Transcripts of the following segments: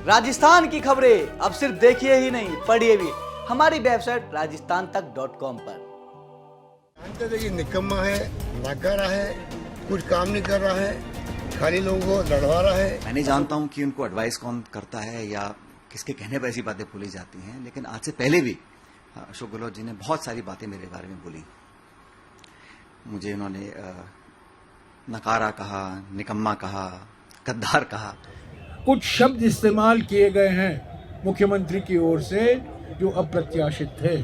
राजस्थान की खबरें अब सिर्फ देखिए ही नहीं, पढ़िए भी हमारी वेबसाइट rajasthantak.com पर। जानते थे कि निकम्मा है, नाकारा है, कुछ काम नहीं कर रहा है, खाली लोगों को लड़वा रहा है। मैं नहीं जानता हूं कि उनको एडवाइस कौन करता है या किसके कहने पर ऐसी बातें बोली जाती हैं, लेकिन आज से पहले भी अशोक गहलोत जी ने बहुत सारी बातें मेरे बारे में बोली। मुझे उन्होंने नकारा कहा, निकम्मा कहा, गद्दार कहा। कुछ शब्द इस्तेमाल किए गए हैं मुख्यमंत्री की ओर से जो अप्रत्याशित थे,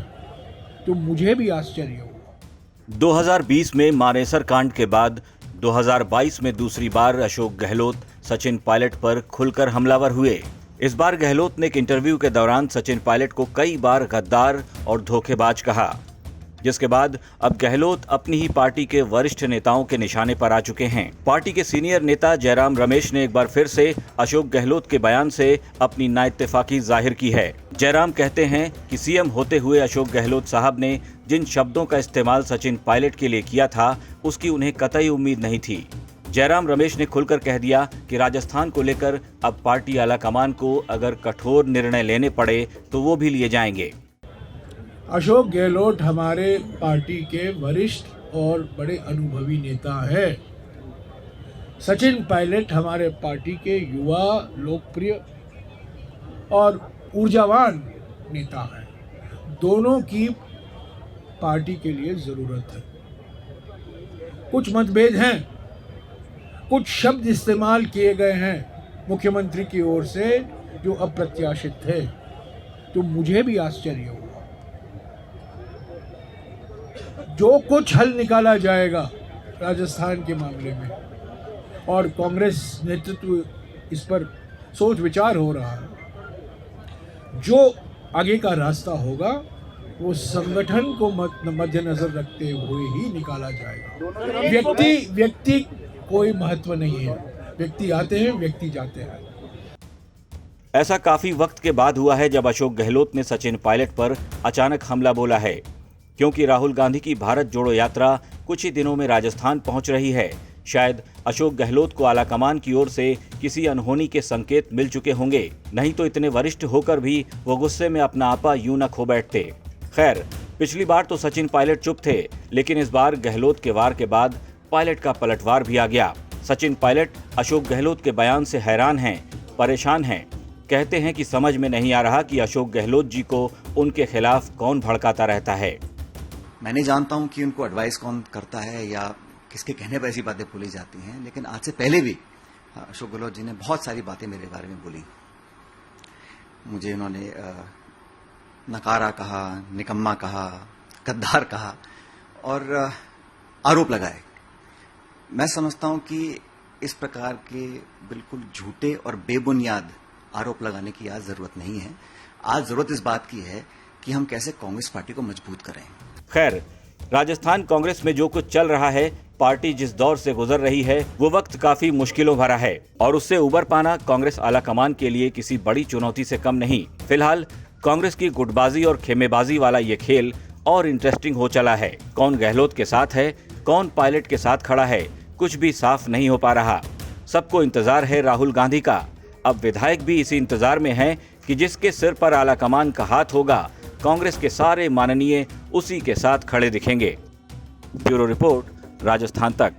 तो मुझे भी आश्चर्य हुआ। 2020 में मानेसर कांड के बाद 2022 में दूसरी बार अशोक गहलोत सचिन पायलट पर खुलकर हमलावर हुए। इस बार गहलोत ने एक इंटरव्यू के दौरान सचिन पायलट को कई बार गद्दार और धोखेबाज कहा, जिसके बाद अब गहलोत अपनी ही पार्टी के वरिष्ठ नेताओं के निशाने पर आ चुके हैं। पार्टी के सीनियर नेता जयराम रमेश ने एक बार फिर से अशोक गहलोत के बयान से अपनी नाइत्तेफाकी जाहिर की है। जयराम कहते हैं कि सीएम होते हुए अशोक गहलोत साहब ने जिन शब्दों का इस्तेमाल सचिन पायलट के लिए किया था, उसकी उन्हें कतई उम्मीद नहीं थी। जयराम रमेश ने खुलकर कह दिया कि राजस्थान को लेकर अब पार्टी आलाकमान को अगर कठोर निर्णय लेने पड़े तो वो भी लिए जाएंगे। अशोक गहलोत हमारे पार्टी के वरिष्ठ और बड़े अनुभवी नेता है। सचिन पायलट हमारे पार्टी के युवा, लोकप्रिय और ऊर्जावान नेता हैं। दोनों की पार्टी के लिए जरूरत है। कुछ मतभेद हैं, कुछ शब्द इस्तेमाल किए गए हैं मुख्यमंत्री की ओर से जो अप्रत्याशित थे, तो मुझे भी आश्चर्य हुआ। जो कुछ हल निकाला जाएगा राजस्थान के मामले में, और कांग्रेस नेतृत्व इस पर सोच विचार हो रहा है, जो आगे का रास्ता होगा वो संगठन को मद्देनजर रखते हुए ही निकाला जाएगा। व्यक्ति कोई महत्व नहीं है। व्यक्ति आते हैं, व्यक्ति जाते हैं। ऐसा काफी वक्त के बाद हुआ है जब अशोक गहलोत ने सचिन पायलट पर अचानक हमला बोला है, क्योंकि राहुल गांधी की भारत जोड़ो यात्रा कुछ ही दिनों में राजस्थान पहुंच रही है। शायद अशोक गहलोत को आलाकमान की ओर से किसी अनहोनी के संकेत मिल चुके होंगे, नहीं तो इतने वरिष्ठ होकर भी वो गुस्से में अपना आपा यूं न खो बैठते। खैर, पिछली बार तो सचिन पायलट चुप थे, लेकिन इस बार गहलोत के वार के बाद पायलट का पलटवार भी आ गया। सचिन पायलट अशोक गहलोत के बयान से हैरान हैं, परेशान हैं। कहते हैं कि समझ में नहीं आ रहा कि अशोक गहलोत जी को उनके खिलाफ कौन भड़काता रहता है। मैं नहीं जानता हूं कि उनको एडवाइस कौन करता है या किसके कहने पर ऐसी बातें बोली जाती हैं, लेकिन आज से पहले भी अशोक गहलोत जी ने बहुत सारी बातें मेरे बारे में बोली। मुझे उन्होंने नकारा कहा, निकम्मा कहा, गद्दार कहा और आरोप लगाए। मैं समझता हूं कि इस प्रकार के बिल्कुल झूठे और बेबुनियाद आरोप लगाने की आज जरूरत नहीं है। आज जरूरत इस बात की है कि हम कैसे कांग्रेस पार्टी को मजबूत करें। खैर, राजस्थान कांग्रेस में जो कुछ चल रहा है, पार्टी जिस दौर से गुजर रही है, वो वक्त काफी मुश्किलों भरा है और उससे उबर पाना कांग्रेस आलाकमान के लिए किसी बड़ी चुनौती से कम नहीं। फिलहाल कांग्रेस की गुटबाजी और खेमेबाजी वाला ये खेल और इंटरेस्टिंग हो चला है। कौन गहलोत के साथ है, कौन पायलट के साथ खड़ा है, कुछ भी साफ नहीं हो पा रहा। सबको इंतजार है राहुल गांधी का। अब विधायक भी इसी इंतजार में हैं कि जिसके सिर पर आलाकमान का हाथ होगा, कांग्रेस के सारे माननीय उसी के साथ खड़े दिखेंगे। ब्यूरो रिपोर्ट, राजस्थान तक।